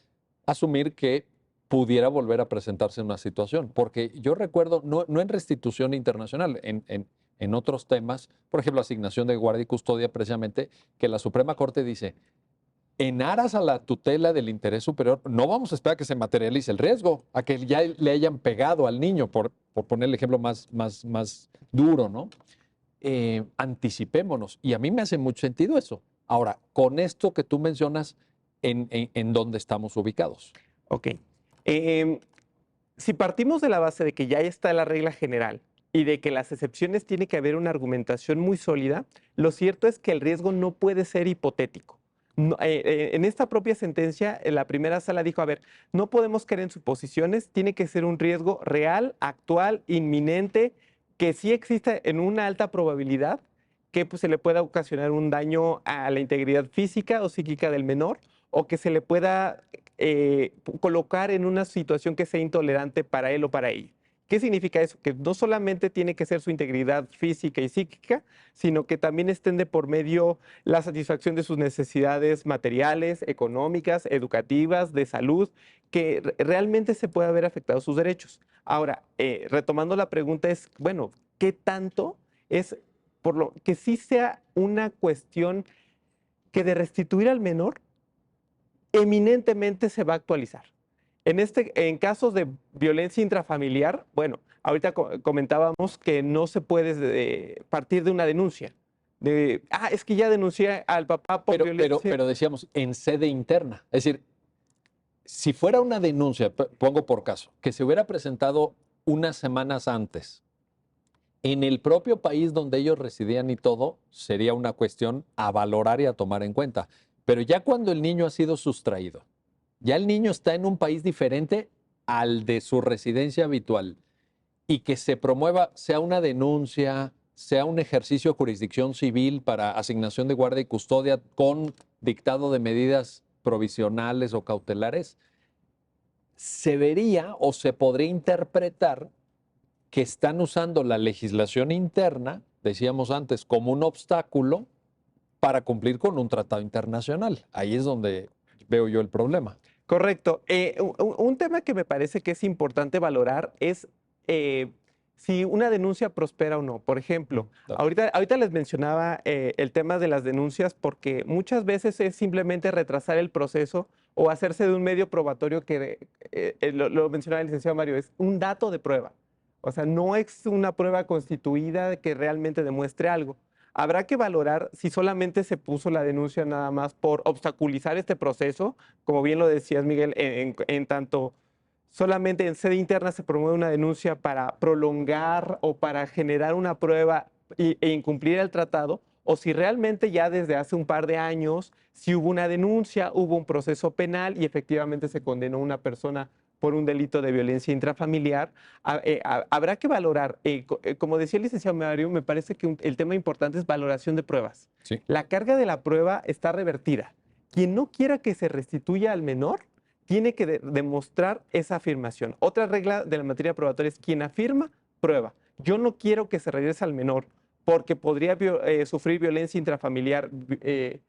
asumir que pudiera volver a presentarse una situación. Porque yo recuerdo, no en restitución internacional, en otros temas, por ejemplo, asignación de guardia y custodia, precisamente, que la Suprema Corte dice, en aras a la tutela del interés superior, no vamos a esperar a que se materialice el riesgo, a que ya le hayan pegado al niño, por poner el ejemplo más duro, ¿no? Anticipémonos. Y a mí me hace mucho sentido eso. Ahora, con esto que tú mencionas, ¿en dónde estamos ubicados? Ok. Si partimos de la base de que ya está la regla general y de que las excepciones tiene que haber una argumentación muy sólida, lo cierto es que el riesgo no puede ser hipotético. En esta propia sentencia, la primera sala dijo, a ver, no podemos caer en suposiciones, tiene que ser un riesgo real, actual, inminente, que sí exista en una alta probabilidad que pues, se le pueda ocasionar un daño a la integridad física o psíquica del menor o que se le pueda colocar en una situación que sea intolerante para él o para ella. ¿Qué significa eso? Que no solamente tiene que ser su integridad física y psíquica, sino que también estén de por medio la satisfacción de sus necesidades materiales, económicas, educativas, de salud, que realmente se pueda haber afectado sus derechos. Ahora, retomando la pregunta es, bueno, ¿qué tanto es por lo que sí sea una cuestión que de restituir al menor eminentemente se va a actualizar? En casos de violencia intrafamiliar, bueno, ahorita comentábamos que no se puede partir de una denuncia. Es que ya denuncié al papá por violencia. Pero decíamos, en sede interna. Es decir, si fuera una denuncia, pongo por caso, que se hubiera presentado unas semanas antes, en el propio país donde ellos residían y todo, sería una cuestión a valorar y a tomar en cuenta. Pero ya cuando el niño ha sido sustraído, ya el niño está en un país diferente al de su residencia habitual y que se promueva, sea una denuncia, sea un ejercicio de jurisdicción civil para asignación de guardia y custodia con dictado de medidas provisionales o cautelares, se vería o se podría interpretar que están usando la legislación interna, decíamos antes, como un obstáculo para cumplir con un tratado internacional. Ahí es donde veo yo el problema. Correcto. Un tema que me parece que es importante valorar es si una denuncia prospera o no. Por ejemplo, ahorita les mencionaba el tema de las denuncias porque muchas veces es simplemente retrasar el proceso o hacerse de un medio probatorio que, lo mencionaba el licenciado Mario, es un dato de prueba. O sea, no es una prueba constituida que realmente demuestre algo. Habrá que valorar si solamente se puso la denuncia nada más por obstaculizar este proceso, como bien lo decías, Miguel, en tanto solamente en sede interna se promueve una denuncia para prolongar o para generar una prueba e incumplir el tratado, o si realmente ya desde hace un par de años, si hubo una denuncia, hubo un proceso penal y efectivamente se condenó a una persona por un delito de violencia intrafamiliar. Habrá que valorar, como decía el licenciado Mario, me parece que el tema importante es valoración de pruebas. Sí. La carga de la prueba está revertida. quien no quiera que se restituya al menor tiene que demostrar esa afirmación. Otra regla de la materia probatoria es quien afirma, prueba. Yo no quiero que se regrese al menor porque podría sufrir violencia intrafamiliar de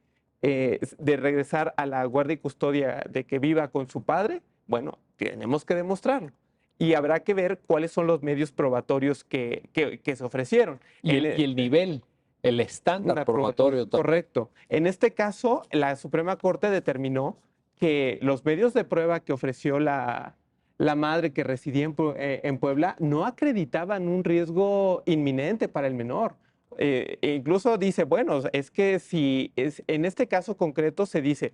regresar a la guardia y custodia de que viva con su padre. Bueno, tenemos que demostrarlo. Y habrá que ver cuáles son los medios probatorios que se ofrecieron. Y el nivel, el estándar probatorio. Correcto. En este caso, la Suprema Corte determinó que los medios de prueba que ofreció la madre que residía en Puebla no acreditaban un riesgo inminente para el menor. Incluso dice, bueno, es que si en este caso concreto se dice,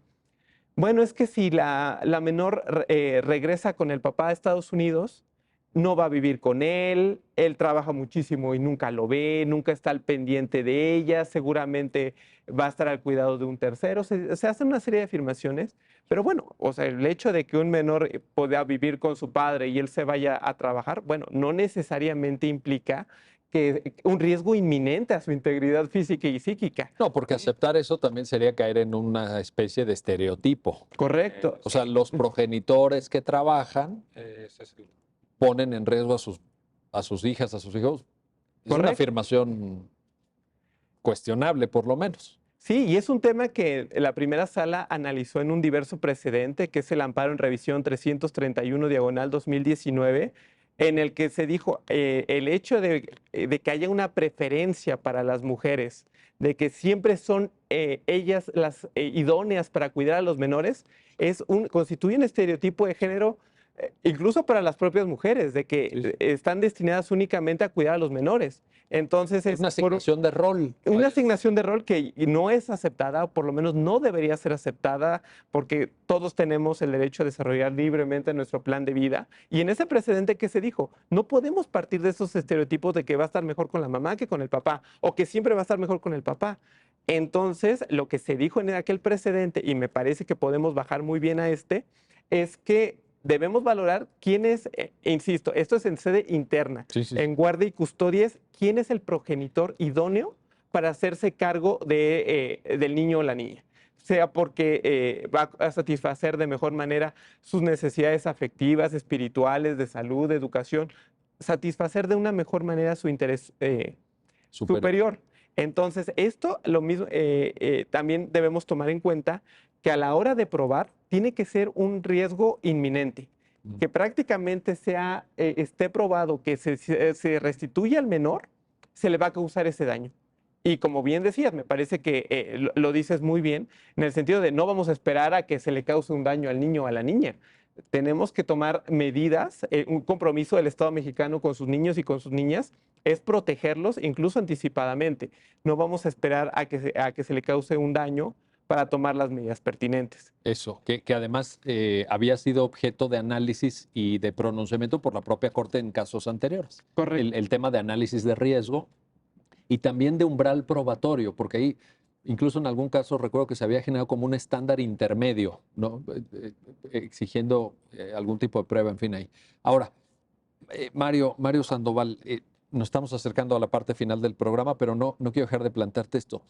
bueno, es que si la menor regresa con el papá a Estados Unidos, no va a vivir con él trabaja muchísimo y nunca lo ve, nunca está al pendiente de ella, seguramente va a estar al cuidado de un tercero. Se hacen una serie de afirmaciones, pero bueno, o sea, el hecho de que un menor pueda vivir con su padre y él se vaya a trabajar, bueno, no necesariamente implica que un riesgo inminente a su integridad física y psíquica. No, porque aceptar eso también sería caer en una especie de estereotipo. Correcto. O sea, los progenitores que trabajan ponen en riesgo a sus hijas, a sus hijos. Es una afirmación cuestionable, por lo menos. Sí, y es un tema que la primera sala analizó en un diverso precedente, que es el amparo en revisión 331/2019, en el que se dijo el hecho de que haya una preferencia para las mujeres, de que siempre son ellas las idóneas para cuidar a los menores, constituye un estereotipo de género incluso para las propias mujeres, de que están destinadas únicamente a cuidar a los menores. Entonces es una asignación de rol. Una asignación de rol que no es aceptada, o por lo menos no debería ser aceptada, porque todos tenemos el derecho a desarrollar libremente nuestro plan de vida. Y en ese precedente que se dijo, no podemos partir de esos estereotipos de que va a estar mejor con la mamá que con el papá, o que siempre va a estar mejor con el papá. Entonces, lo que se dijo en aquel precedente, y me parece que podemos bajar muy bien a es que debemos valorar quién es, insisto, esto es en sede interna, en guardia y custodias, quién es el progenitor idóneo para hacerse cargo del niño o la niña, sea porque va a satisfacer de mejor manera sus necesidades afectivas, espirituales, de salud, de educación, satisfacer de una mejor manera su interés superior. Entonces, esto lo mismo, también debemos tomar en cuenta que a la hora de probar tiene que ser un riesgo inminente, que prácticamente esté probado que se restituye al menor, se le va a causar ese daño. Y como bien decías, me parece que lo dices muy bien, en el sentido de no vamos a esperar a que se le cause un daño al niño o a la niña. Tenemos que tomar medidas, un compromiso del Estado mexicano con sus niños y con sus niñas es protegerlos incluso anticipadamente. No vamos a esperar a que se le cause un daño para tomar las medidas pertinentes. Eso, que además había sido objeto de análisis y de pronunciamiento por la propia Corte en casos anteriores. Correcto. El tema de análisis de riesgo y también de umbral probatorio, porque ahí incluso en algún caso recuerdo que se había generado como un estándar intermedio, ¿no? Exigiendo algún tipo de prueba, en fin, ahí. Ahora, Mario Sandoval, nos estamos acercando a la parte final del programa, pero no quiero dejar de plantearte esto.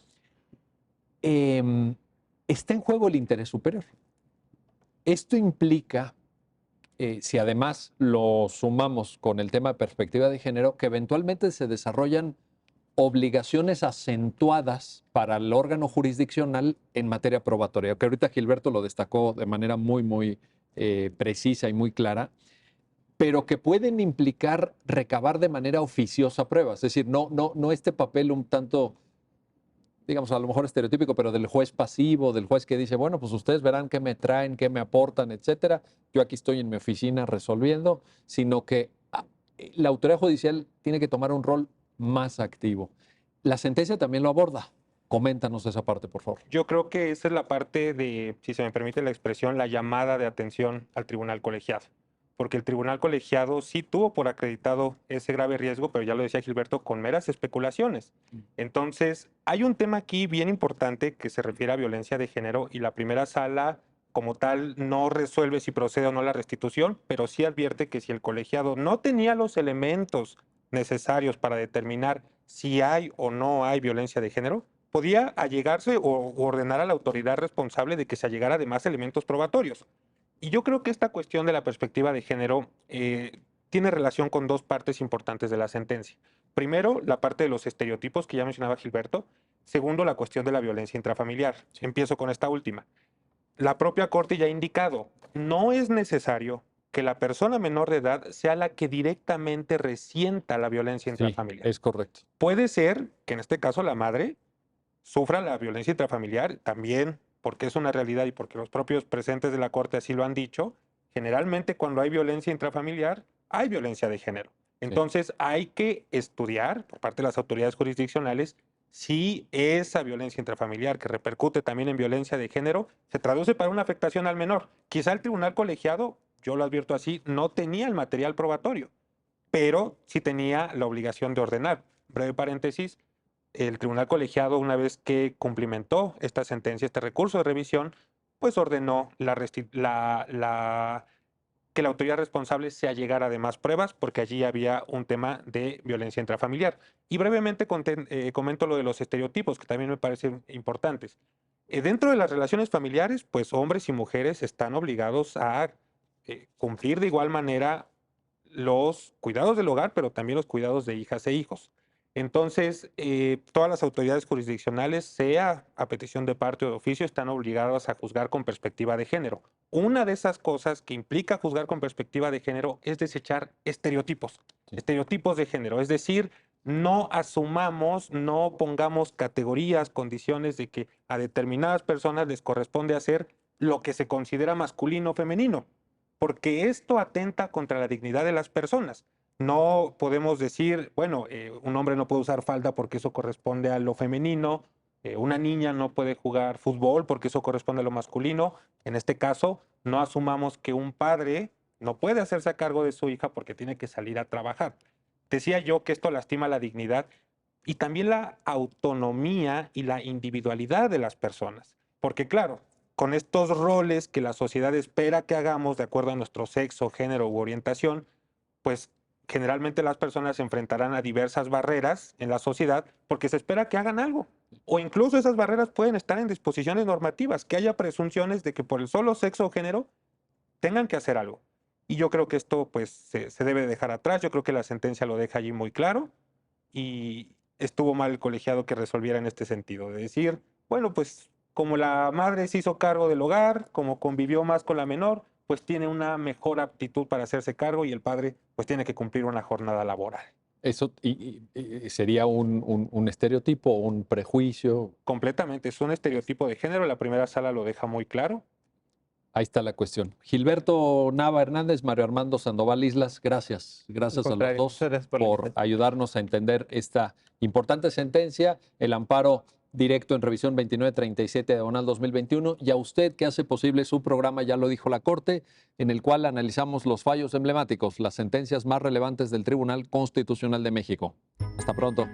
Está en juego el interés superior. Esto implica, si además lo sumamos con el tema de perspectiva de género, que eventualmente se desarrollan obligaciones acentuadas para el órgano jurisdiccional en materia probatoria, que ahorita Gilberto lo destacó de manera muy precisa y muy clara, pero que pueden implicar recabar de manera oficiosa pruebas. Es decir, no este papel un tanto, digamos, a lo mejor estereotípico, pero del juez pasivo, del juez que dice, bueno, pues ustedes verán qué me traen, qué me aportan, etcétera. Yo aquí estoy en mi oficina resolviendo, sino que la autoridad judicial tiene que tomar un rol más activo. La sentencia también lo aborda. Coméntanos esa parte, por favor. Yo creo que esa es la parte de, si se me permite la expresión, la llamada de atención al tribunal colegiado. Porque el tribunal colegiado sí tuvo por acreditado ese grave riesgo, pero ya lo decía Gilberto, con meras especulaciones. Entonces, hay un tema aquí bien importante que se refiere a violencia de género y la primera sala como tal no resuelve si procede o no la restitución, pero sí advierte que si el colegiado no tenía los elementos necesarios para determinar si hay o no hay violencia de género, podía allegarse o ordenar a la autoridad responsable de que se allegara de más elementos probatorios. Y yo creo que esta cuestión de la perspectiva de género tiene relación con dos partes importantes de la sentencia. Primero, la parte de los estereotipos que ya mencionaba Gilberto. Segundo, la cuestión de la violencia intrafamiliar. Empiezo con esta última. La propia Corte ya ha indicado, no es necesario que la persona menor de edad sea la que directamente resienta la violencia Sí, intrafamiliar. es correcto. Puede ser que en este caso la madre sufra la violencia intrafamiliar también, porque es una realidad y porque los propios presentes de la Corte así lo han dicho. Generalmente cuando hay violencia intrafamiliar, hay violencia de género. Entonces hay que estudiar por parte de las autoridades jurisdiccionales si esa violencia intrafamiliar, que repercute también en violencia de género, se traduce para una afectación al menor. Quizá el tribunal colegiado, yo lo advierto así, no tenía el material probatorio, pero sí tenía la obligación de ordenar. Breve paréntesis, el tribunal colegiado, una vez que cumplimentó esta sentencia, este recurso de revisión, pues ordenó que la autoridad responsable se allegara de más pruebas, porque allí había un tema de violencia intrafamiliar. Y brevemente comento lo de los estereotipos, que también me parecen importantes. Dentro de las relaciones familiares, pues hombres y mujeres están obligados a cumplir de igual manera los cuidados del hogar, pero también los cuidados de hijas e hijos. Entonces, todas las autoridades jurisdiccionales, sea a petición de parte o de oficio, están obligadas a juzgar con perspectiva de género. Una de esas cosas que implica juzgar con perspectiva de género es desechar estereotipos, estereotipos de género. Es decir, no asumamos, no pongamos categorías, condiciones de que a determinadas personas les corresponde hacer lo que se considera masculino o femenino, porque esto atenta contra la dignidad de las personas. No podemos decir, bueno, un hombre no puede usar falda porque eso corresponde a lo femenino, una niña no puede jugar fútbol porque eso corresponde a lo masculino. En este caso, no asumamos que un padre no puede hacerse a cargo de su hija porque tiene que salir a trabajar. Decía yo que esto lastima la dignidad y también la autonomía y la individualidad de las personas. Porque claro, con estos roles que la sociedad espera que hagamos de acuerdo a nuestro sexo, género u orientación, pues generalmente las personas se enfrentarán a diversas barreras en la sociedad porque se espera que hagan algo. O incluso esas barreras pueden estar en disposiciones normativas, que haya presunciones de que por el solo sexo o género tengan que hacer algo. Y yo creo que esto pues se debe dejar atrás. Yo creo que la sentencia lo deja allí muy claro y estuvo mal el colegiado que resolviera en este sentido, de decir, bueno, pues como la madre se hizo cargo del hogar, como convivió más con la menor, pues tiene una mejor aptitud para hacerse cargo y el padre pues tiene que cumplir una jornada laboral. Eso sería un estereotipo, un prejuicio. Completamente, es un estereotipo de género, la primera sala lo deja muy claro. Ahí está la cuestión. Gilberto Nava Hernández, Mario Armando Sandoval Islas, gracias. Gracias a los dos por ayudarnos a entender esta importante sentencia, el amparo directo en revisión 2937/2021, y a usted que hace posible su programa, ya lo dijo la Corte, en el cual analizamos los fallos emblemáticos, las sentencias más relevantes del Tribunal Constitucional de México. Hasta pronto.